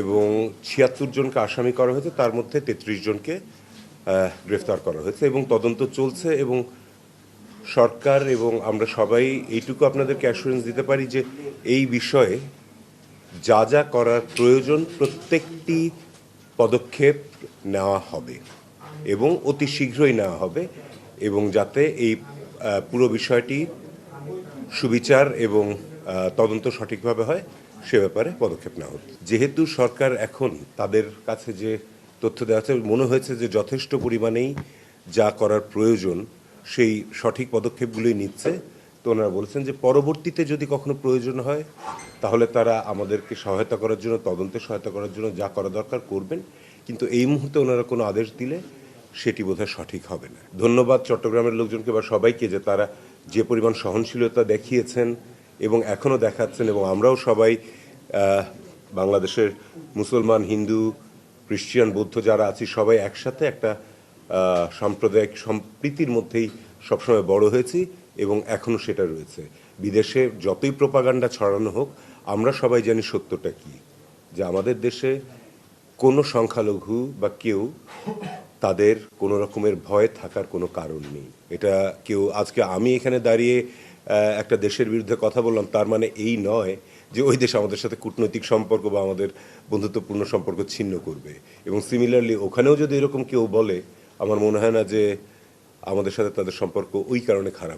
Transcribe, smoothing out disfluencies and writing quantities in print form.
এবং ৭৬ জনকে আসামি করা হয়েছে, তার মধ্যে ৩৩ জনকে গ্রেফতার করা হয়েছে এবং তদন্ত চলছে। এবং সরকার এবং আমরা সবাই এইটুকু আপনাদেরকে অ্যাসুরেন্স দিতে পারি যে এই বিষয়ে যা যা করার প্রয়োজন প্রত্যেকটি পদক্ষেপ নেওয়া হবে এবং অতি শীঘ্রই নেওয়া হবে, এবং যাতে এই পুরো বিষয়টি সুবিচার এবং তদন্ত সঠিকভাবে হয় সে ব্যাপারে পদক্ষেপ নেওয়া হবে। যেহেতু সরকার এখন তাদের কাছে যে তথ্য দেওয়া আছে মনে হয়েছে যে যথেষ্ট পরিমাণেই যা করার প্রয়োজন সেই সঠিক পদক্ষেপগুলোই নিচ্ছে, তো ওনারা বলেছেন যে পরবর্তীতে যদি কখনো প্রয়োজন হয় তাহলে তারা আমাদেরকে সহায়তা করার জন্য, তদন্তে সহায়তা করার জন্য যা করা দরকার করবেন, কিন্তু এই মুহূর্তে ওনারা কোনো আদেশ দিলে সেটি বোধহয় সঠিক হবে না। ধন্যবাদ চট্টগ্রামের লোকজনকে বা সবাইকে যে তারা যে পরিমাণ সহনশীলতা দেখিয়েছেন এবং এখনও দেখাচ্ছেন, এবং আমরাও সবাই বাংলাদেশের মুসলমান, হিন্দু, খ্রিস্টান, বৌদ্ধ যারা আছি সবাই একসাথে একটা সাম্প্রদায়িক সম্প্রীতির মধ্যেই সবসময় বড় হয়েছি এবং এখনও সেটা রয়েছে। বিদেশে যতই প্রোপাগান্ডা ছড়ানো হোক আমরা সবাই জানি সত্যটা কী, যে আমাদের দেশে কোনো সংখ্যালঘু বা কেউ তাদের কোনো রকমের ভয় থাকার কোনো কারণ নেই। এটা কেউ আজকে আমি এখানে দাঁড়িয়ে একটা দেশের বিরুদ্ধে কথা বললাম তার মানে এই নয় যে ওই দেশ আমাদের সাথে কূটনৈতিক সম্পর্ক বা আমাদের বন্ধুত্বপূর্ণ সম্পর্ক ছিন্ন করবে। এবং সিমিলারলি ওখানেও যদি এরকম কেউ বলে আমার মনে হয় না যে আমাদের সাথে তাদের সম্পর্ক ওই কারণে খারাপ।